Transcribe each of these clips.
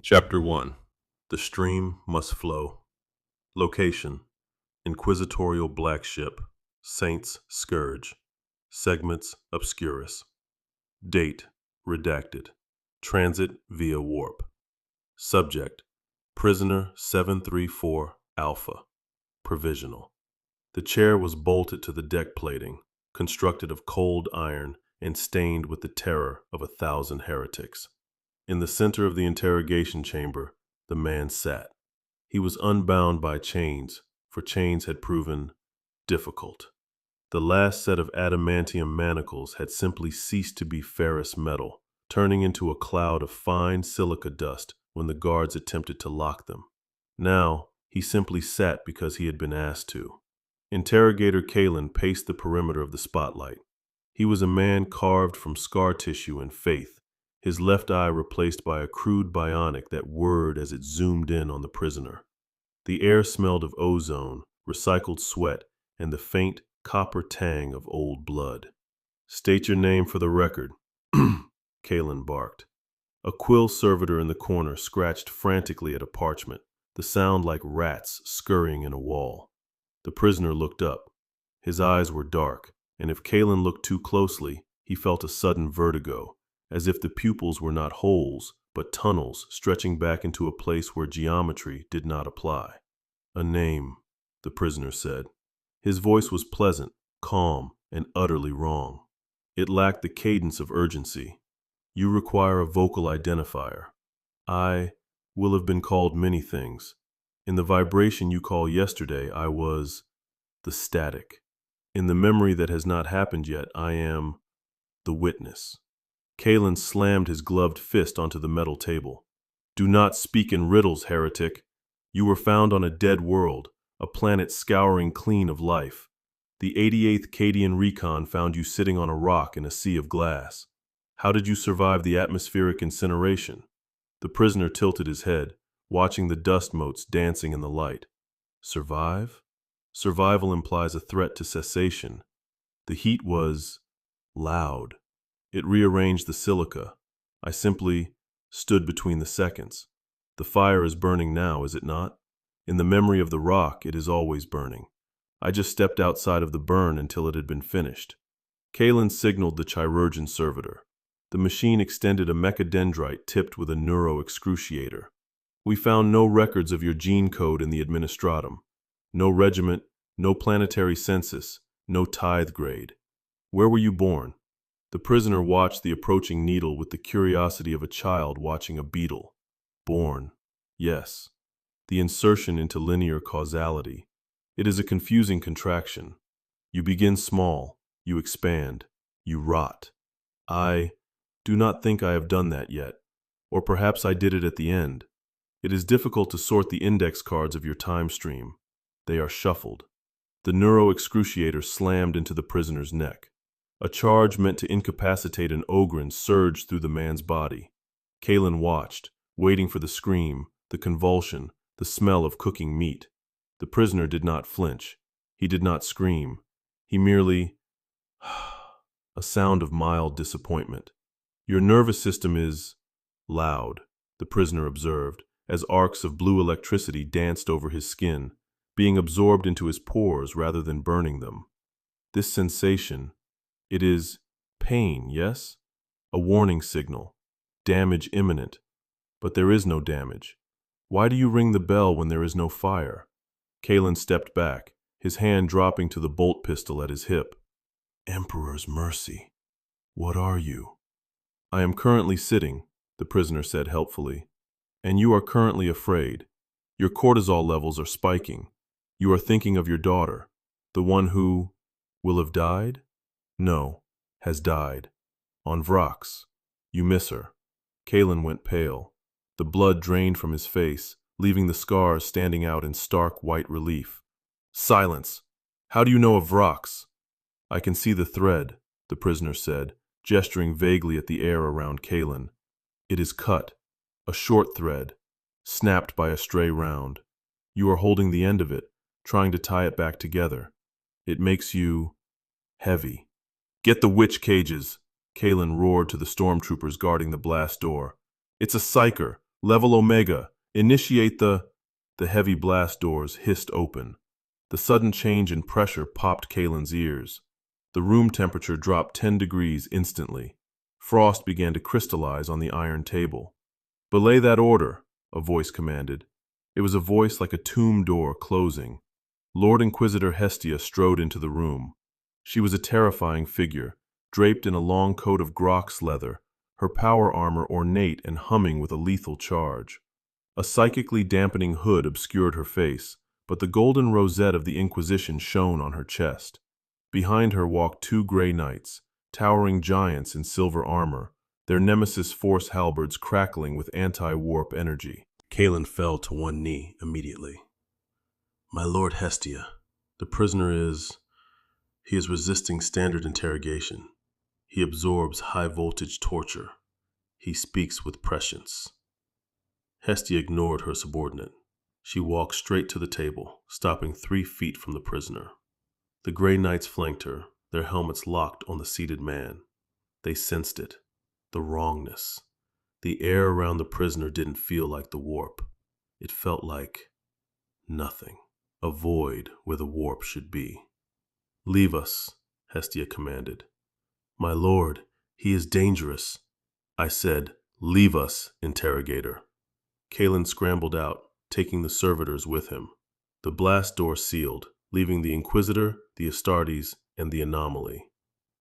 Chapter 1. The Stream Must Flow. Location: Inquisitorial Black Ship, Saints Scourge. Segments Obscurus. Date Redacted. Transit via warp. Subject: Prisoner 734 Alpha. Provisional. The chair was bolted to the deck plating, constructed of cold iron and stained with the terror of 1,000 heretics. In the center of the interrogation chamber, the man sat. He was unbound by chains, for chains had proven difficult. The last set of adamantium manacles had simply ceased to be ferrous metal, turning into a cloud of fine silica dust when the guards attempted to lock them. Now, he simply sat because he had been asked to. Interrogator Kalen paced the perimeter of the spotlight. He was a man carved from scar tissue and faith, his left eye replaced by a crude bionic that whirred as it zoomed in on the prisoner. The air smelled of ozone, recycled sweat, and the faint copper tang of old blood. "State your name for the record," Kalen barked. A quill servitor in the corner scratched frantically at a parchment, the sound like rats scurrying in a wall. The prisoner looked up. His eyes were dark, and if Kalen looked too closely, he felt a sudden vertigo, as if the pupils were not holes, but tunnels stretching back into a place where geometry did not apply. "A name," the prisoner said. His voice was pleasant, calm, and utterly wrong. It lacked the cadence of urgency. "You require a vocal identifier. I will have been called many things. In the vibration you call yesterday, I was the static. In the memory that has not happened yet, I am the witness." Kalen slammed his gloved fist onto the metal table. "Do not speak in riddles, heretic. You were found on a dead world, a planet scouring clean of life. The 88th Cadian Recon found you sitting on a rock in a sea of glass. How did you survive the atmospheric incineration?" The prisoner tilted his head, watching the dust motes dancing in the light. "Survive? Survival implies a threat to cessation. The heat was loud. It rearranged the silica. I simply stood between the seconds. The fire is burning now, is it not? In the memory of the rock, it is always burning. I just stepped outside of the burn until it had been finished." Kalen signaled the chirurgeon servitor. The machine extended a mechadendrite tipped with a neuro-excruciator. "We found no records of your gene code in the administratum. No regiment, no planetary census, no tithe grade. Where were you born?" The prisoner watched the approaching needle with the curiosity of a child watching a beetle. "Born. Yes. The insertion into linear causality. It is a confusing contraction. You begin small, you expand, you rot. I do not think I have done that yet. Or perhaps I did it at the end. It is difficult to sort the index cards of your time stream. They are shuffled." The neuro-excruciator slammed into the prisoner's neck. A charge meant to incapacitate an ogrin surged through the man's body. Kalen watched, waiting for the scream, the convulsion, the smell of cooking meat. The prisoner did not flinch. He did not scream. He merely a sound of mild disappointment. "Your nervous system is loud," the prisoner observed, as arcs of blue electricity danced over his skin, being absorbed into his pores rather than burning them. "This sensation, it is pain, yes? A warning signal. Damage imminent. But there is no damage. Why do you ring the bell when there is no fire?" Kalen stepped back, his hand dropping to the bolt pistol at his hip. "Emperor's mercy. What are you?" "I am currently sitting," the prisoner said helpfully. "And you are currently afraid. Your cortisol levels are spiking. You are thinking of your daughter, the one who will have died? No, has died. On Vrax. You miss her." Kalen went pale. The blood drained from his face, leaving the scars standing out in stark white relief. "Silence! How do you know of Vrax?" "I can see the thread," the prisoner said, gesturing vaguely at the air around Kalen. "It is cut. A short thread, snapped by a stray round. You are holding the end of it, trying to tie it back together. It makes you heavy." "Get the witch cages!" Kalen roared to the stormtroopers guarding the blast door. "It's a psyker. Level Omega, initiate the... The heavy blast doors hissed open. The sudden change in pressure popped Kalen's ears. The room temperature dropped 10 degrees instantly. Frost began to crystallize on the iron table. "Belay that order," a voice commanded. It was a voice like a tomb door closing. Lord Inquisitor Hestia strode into the room. She was a terrifying figure, draped in a long coat of Grox leather, her power armor ornate and humming with a lethal charge. A psychically dampening hood obscured her face, but the golden rosette of the Inquisition shone on her chest. Behind her walked 2 gray knights, towering giants in silver armor, their nemesis force halberds crackling with anti-warp energy. Kalen fell to one knee immediately. "My Lord Hestia, the prisoner he is resisting standard interrogation. He absorbs high-voltage torture. He speaks with prescience." Hestia ignored her subordinate. She walked straight to the table, stopping 3 feet from the prisoner. The gray knights flanked her, their helmets locked on the seated man. They sensed it, the wrongness. The air around the prisoner didn't feel like the warp. It felt like nothing, a void where the warp should be. "Leave us," Hestia commanded. "My lord, he is dangerous." "I said, leave us, interrogator." Kalen scrambled out, taking the servitors with him. The blast door sealed, leaving the Inquisitor, the Astartes, and the Anomaly.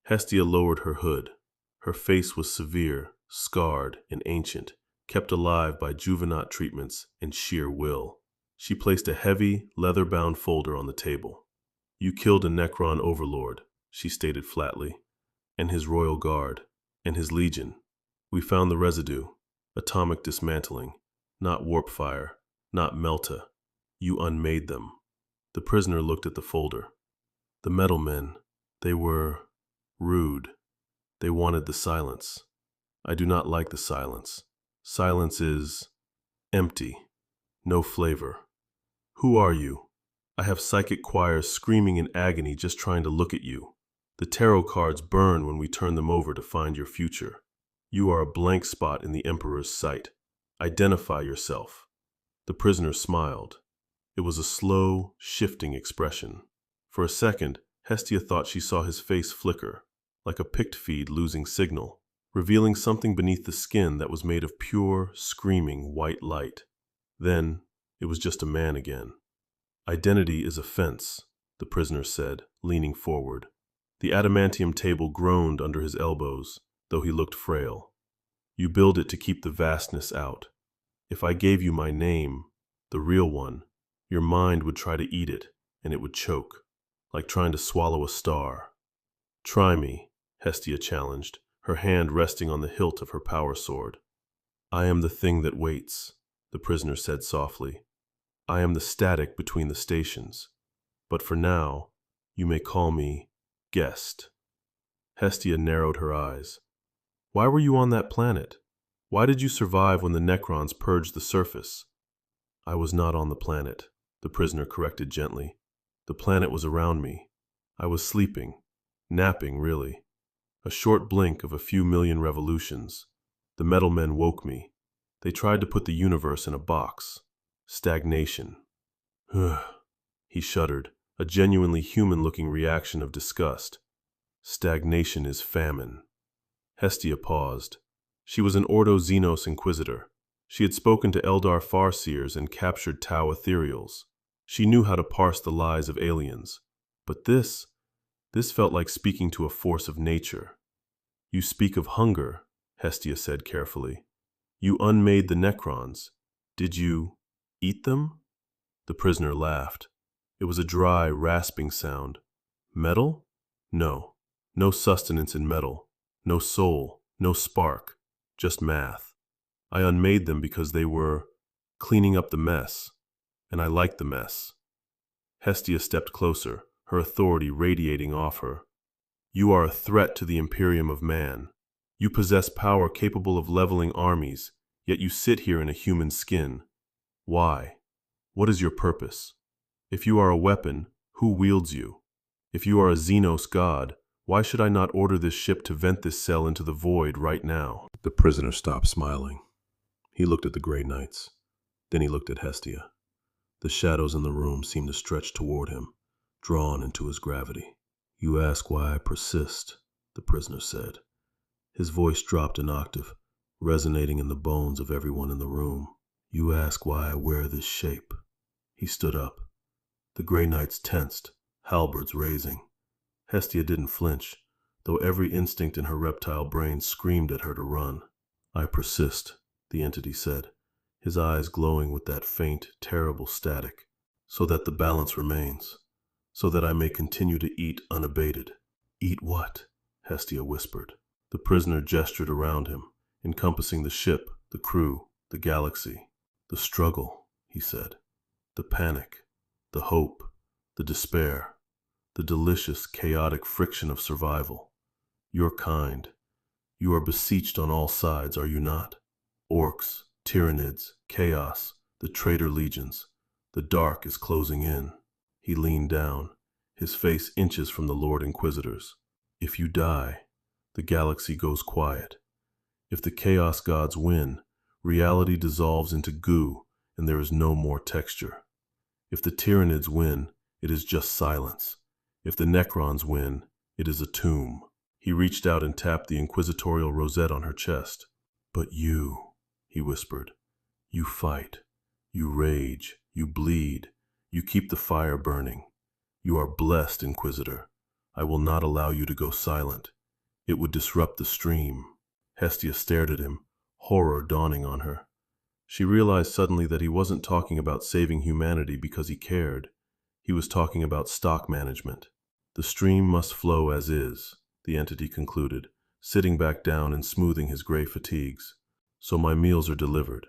Hestia lowered her hood. Her face was severe, scarred, and ancient, kept alive by juvenile treatments and sheer will. She placed a heavy, leather-bound folder on the table. "You killed a Necron overlord," she stated flatly, "and his royal guard, and his legion. We found the residue, atomic dismantling, not warp fire, not melta. You unmade them." The prisoner looked at the folder. "The metal men, they were rude. They wanted the silence. I do not like the silence. Silence is empty, no flavor. Who are you? I have psychic choirs screaming in agony just trying to look at you. The tarot cards burn when we turn them over to find your future. You are a blank spot in the Emperor's sight. Identify yourself." The prisoner smiled. It was a slow, shifting expression. For a second, Hestia thought she saw his face flicker, like a picked feed losing signal, revealing something beneath the skin that was made of pure, screaming white light. Then, it was just a man again. "Identity is a fence," the prisoner said, leaning forward. The adamantium table groaned under his elbows, though he looked frail. "You build it to keep the vastness out. If I gave you my name, the real one, your mind would try to eat it, and it would choke, like trying to swallow a star." "Try me," Hestia challenged, her hand resting on the hilt of her power sword. "I am the thing that waits," the prisoner said softly. "I am the static between the stations. But for now, you may call me guest." Hestia narrowed her eyes. "Why were you on that planet? Why did you survive when the Necrons purged the surface?" "I was not on the planet," the prisoner corrected gently. "The planet was around me. I was sleeping, napping really. A short blink of a few million revolutions. The metal men woke me. They tried to put the universe in a box. Stagnation." He shuddered, a genuinely human-looking reaction of disgust. "Stagnation is famine." Hestia paused. She was an Ordo Xenos Inquisitor. She had spoken to Eldar Farseers and captured Tau Ethereals. She knew how to parse the lies of aliens. But this felt like speaking to a force of nature. "You speak of hunger," Hestia said carefully. "You unmade the Necrons. Did you eat them?" The prisoner laughed. It was a dry, rasping sound. "Metal? No. No sustenance in metal. No soul. No spark. Just math. I unmade them because they were cleaning up the mess. And I liked the mess." Hestia stepped closer, her authority radiating off her. "You are a threat to the Imperium of Man. You possess power capable of leveling armies, yet you sit here in a human skin. Why? What is your purpose? If you are a weapon, who wields you? If you are a Xenos god, why should I not order this ship to vent this cell into the void right now?" The prisoner stopped smiling. He looked at the Grey Knights. Then he looked at Hestia. The shadows in the room seemed to stretch toward him, drawn into his gravity. "You ask why I persist," the prisoner said. His voice dropped an octave, resonating in the bones of everyone in the room. "You ask why I wear this shape." He stood up. The Grey Knights tensed, halberds raising. Hestia didn't flinch, though every instinct in her reptile brain screamed at her to run. "I persist," the entity said, his eyes glowing with that faint, terrible static, "so that the balance remains, so that I may continue to eat unabated." "Eat what?" Hestia whispered. The prisoner gestured around him, encompassing the ship, the crew, the galaxy. "The struggle," he said. "The panic, the hope, the despair, the delicious, chaotic friction of survival. Your kind. You are beseeched on all sides, are you not? Orcs, Tyranids, chaos, the traitor legions. The dark is closing in." He leaned down, his face inches from the Lord Inquisitors. "If you die, the galaxy goes quiet. If the Chaos Gods win, reality dissolves into goo and there is no more texture. If the Tyranids win, it is just silence. If the Necrons win, it is a tomb." He reached out and tapped the inquisitorial rosette on her chest. "But you," he whispered, "you fight, you rage, you bleed, you keep the fire burning. You are blessed, Inquisitor. I will not allow you to go silent. It would disrupt the stream." Hestia stared at him, horror dawning on her. She realized suddenly that he wasn't talking about saving humanity because he cared. He was talking about stock management. "The stream must flow as is," the entity concluded, sitting back down and smoothing his gray fatigues. "So my meals are delivered.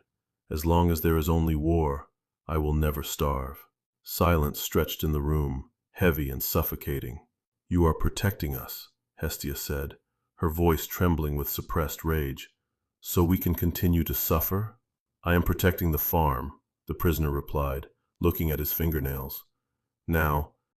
As long as there is only war, I will never starve." Silence stretched in the room, heavy and suffocating. "You are protecting us," Hestia said, her voice trembling with suppressed rage. "So we can continue to suffer?" "I am protecting the farm," the prisoner replied, looking at his fingernails. "Now,